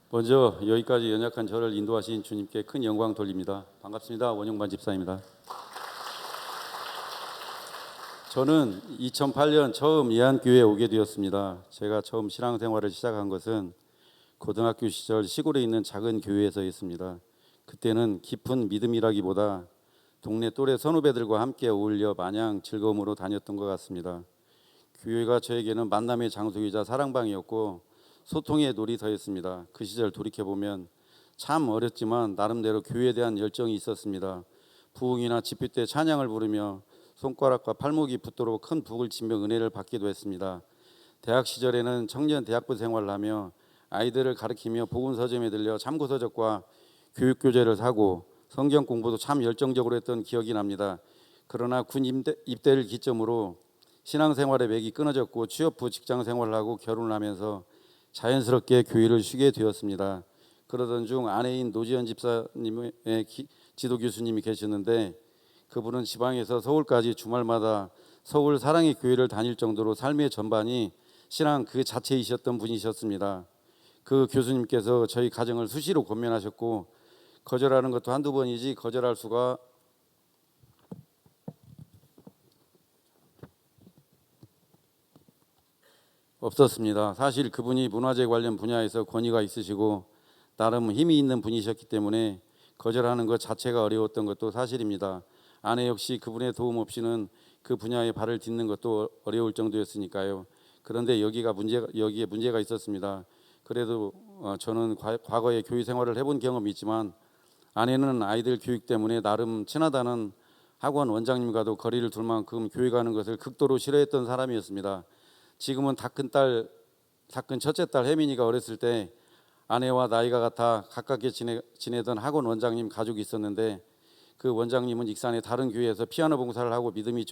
먼저 여기까지 연약한 저를 인도하신 주님께 큰 영광 돌립니다. 반갑습니다. 원영관 집사입니다. 저는 2008년 처음 예안교회에 오게 되었습니다. 제가 처음 신앙생활을 시작한 것은 고등학교 시절 시골에 있는 작은 교회에서였습니다. 그때는 깊은 믿음이라기보다 동네 또래 선후배들과 함께 어울려 마냥 즐거움으로 다녔던 것 같습니다. 교회가 저에게는 만남의 장소이자 사랑방이었고 소통의 놀이터였습니다. 그 시절 돌이켜보면 참 어렸지만 나름대로 교회에 대한 열정이 있었습니다. 부흥이나 집회 때 찬양을 부르며 손가락과 팔목이 붓도록 큰 북을 치며 은혜를 받기도 했습니다. 대학 시절에는 청년 대학부 생활을 하며 아이들을 가르치며 복음 서점에 들려 참고서적과 교육 교재를 사고 성경 공부도 참 열정적으로 했던 기억이 납니다. 그러나 군 입대를 기점으로 신앙생활의 맥이 끊어졌고 취업 후 직장 생활을 하고 결혼을 하면서 자연스럽게 교회를 쉬게 되었습니다. 그러던 중 아내인 노지연 집사님의 지도 교수님이 계셨는데 그분은 지방에서 서울까지 주말마다 서울 사랑의 교회를 다닐 정도로 삶의 전반이 신앙 그 자체이셨던 분이셨습니다. 그 교수님께서 저희 가정을 수시로 권면하셨고 거절하는 것도 한두 번이지 거절할 수가 없었습니다. 사실 그분이 문화재 관련 분야에서 권위가 있으시고 나름 힘이 있는 분이셨기 때문에 거절하는 것 자체가 어려웠던 것도 사실입니다. 아내 역시 그분의 도움 없이는 그 분야에 발을 딛는 것도 어려울 정도였으니까요. 그런데 여기에 문제가 있었습니다. 그래도 저는 과거에 교회 생활을 해본 경험이 있지만 아내는 아이들 교육 때문에 나름 친하다는 학원 원장님과도 거리를 둘 만큼 교회 가는 것을 극도로 싫어했던 사람이었습니다. 지금은 다 큰 첫째 딸 혜민이가 어렸을 때 아내와 나이가 같아 가깝게 지내던 학원 원장님 가족이 있었는데 그 원장님은 익산의 다른 교회에서 피아노 봉사를 하고 믿음이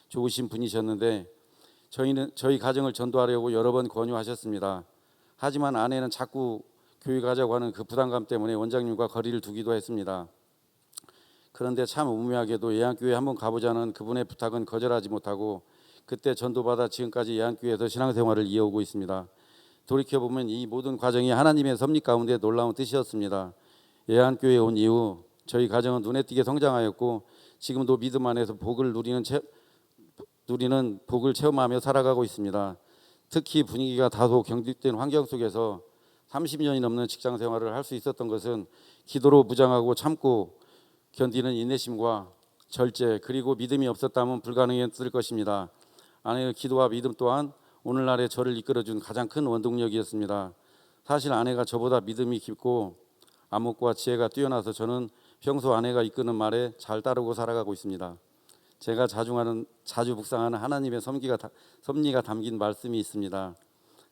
좋으신 분이셨는데 저희 가정을 전도하려고 여러 번 권유하셨습니다. 하지만 아내는 자꾸 교회 가자고 하는 그 부담감 때문에 원장님과 거리를 두기도 했습니다. 그런데 참 우매하게도 예안교회 한번 가보자는 그분의 부탁은 거절하지 못하고 그때 전도받아 지금까지 예안교회에서 신앙생활을 이어오고 있습니다. 돌이켜보면 이 모든 과정이 하나님의 섭리 가운데 놀라운 뜻이었습니다. 예안교회에 온 이후 저희 가정은 눈에 띄게 성장하였고 지금도 믿음 안에서 누리는 복을 체험하며 살아가고 있습니다. 특히 분위기가 다소 경직된 환경 속에서 30년이 넘는 직장 생활을 할 수 있었던 것은 기도로 무장하고 참고 견디는 인내심과 절제 그리고 믿음이 없었다면 불가능했을 것입니다. 아내의 기도와 믿음 또한 오늘날의 저를 이끌어준 가장 큰 원동력이었습니다. 사실 아내가 저보다 믿음이 깊고 안목과 지혜가 뛰어나서 저는 평소 아내가 이끄는 말에 잘 따르고 살아가고 있습니다. 제가 자주 묵상하는 하나님의 섭리가 담긴 말씀이 있습니다.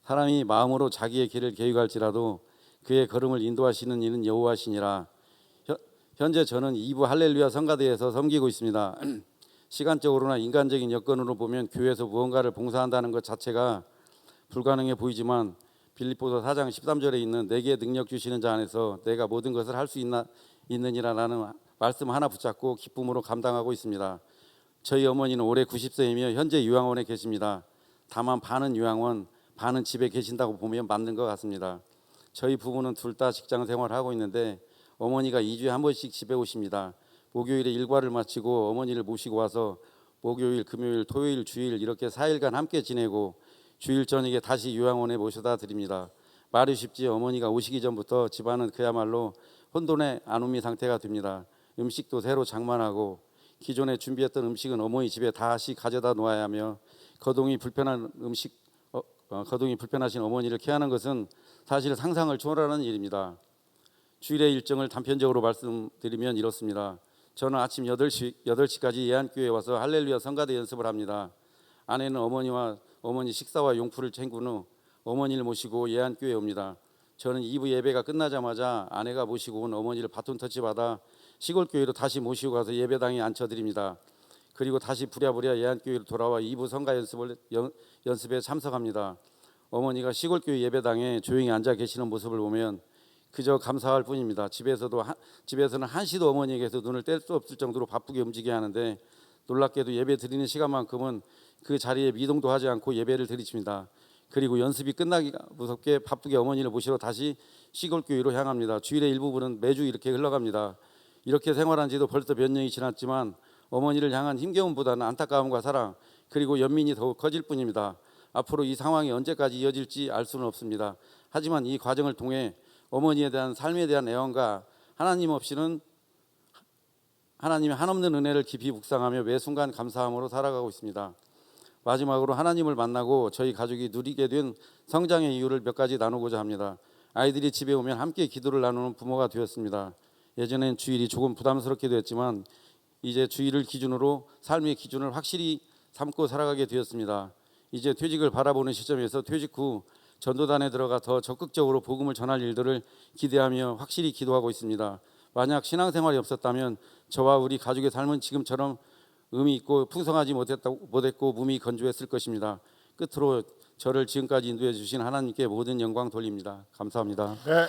사람이 마음으로 자기의 길을 계획할지라도 그의 걸음을 인도하시는 이는 여호와시니라. 현재 저는 2부 할렐루야 성가대에서 섬기고 있습니다. 시간적으로나 인간적인 여건으로 보면 교회에서 무언가를 봉사한다는 것 자체가 불가능해 보이지만 빌립보서 4장 13절에 있는 내게 능력 주시는 자 안에서 내가 모든 것을 할 수 있느니라라는 말씀 하나 붙잡고 기쁨으로 감당하고 있습니다. 저희 어머니는 올해 90세이며 현재 요양원에 계십니다. 다만 반은 요양원, 반은 집에 계신다고 보면 맞는 것 같습니다. 저희 부부는 둘 다 직장 생활을 하고 있는데 어머니가 2주에 한 번씩 집에 오십니다. 목요일에 일과를 마치고 어머니를 모시고 와서 목요일, 금요일, 토요일, 주일 이렇게 4일간 함께 지내고 주일 저녁에 다시 요양원에 모셔다 드립니다. 말이 쉽지 어머니가 오시기 전부터 집안은 그야말로 혼돈의 안우미 상태가 됩니다. 음식도 새로 장만하고 기존에 준비했던 음식은 어머니 집에 다시 가져다 놓아야 하며 거동이 불편하신 어머니를 케어하는 것은 사실 상상을 초월하는 일입니다. 주일의 일정을 단편적으로 말씀드리면 이렇습니다. 저는 아침 8시까지 예안교회에 와서 할렐루야 성가대 연습을 합니다. 아내는 어머니 식사와 용품을 챙긴 후 어머니를 모시고 예안교회에 옵니다. 저는 2부 예배가 끝나자마자 아내가 모시고 온 어머니를 바톤 터치받아 시골교회로 다시 모시고 가서 예배당에 앉혀드립니다. 그리고 다시 부랴부랴 예안교회로 돌아와 2부 성가 연습에 참석합니다. 어머니가 시골교회 예배당에 조용히 앉아 계시는 모습을 보면 그저 감사할 뿐입니다. 집에서는 한시도 어머니에게서 눈을 뗄 수 없을 정도로 바쁘게 움직여야 하는데 놀랍게도 예배 드리는 시간만큼은 그 자리에 미동도 하지 않고 예배를 드리십니다. 그리고 연습이 끝나기가 무섭게 바쁘게 어머니를 모시러 다시 시골 교회로 향합니다. 주일의 일부분은 매주 이렇게 흘러갑니다. 이렇게 생활한 지도 벌써 몇 년이 지났지만 어머니를 향한 힘겨움보다는 안타까움과 사랑 그리고 연민이 더욱 커질 뿐입니다. 앞으로 이 상황이 언제까지 이어질지 알 수는 없습니다. 하지만 이 과정을 통해 어머니에 대한 삶에 대한 애원과 하나님 없이는 하나님의 한없는 은혜를 깊이 묵상하며 매 순간 감사함으로 살아가고 있습니다. 마지막으로 하나님을 만나고 저희 가족이 누리게 된 성장의 이유를 몇 가지 나누고자 합니다. 아이들이 집에 오면 함께 기도를 나누는 부모가 되었습니다. 예전엔 주일이 조금 부담스럽기도 했지만 이제 주일을 기준으로 삶의 기준을 확실히 삼고 살아가게 되었습니다. 이제 퇴직을 바라보는 시점에서 퇴직 후 전도단에 들어가 더 적극적으로 복음을 전할 일들을 기대하며 확실히 기도하고 있습니다. 만약 신앙생활이 없었다면 저와 우리 가족의 삶은 지금처럼 의미 있고 풍성하지 못했고 몸이 건조했을 것입니다. 끝으로 저를 지금까지 인도해 주신 하나님께 모든 영광 돌립니다. 감사합니다. 네.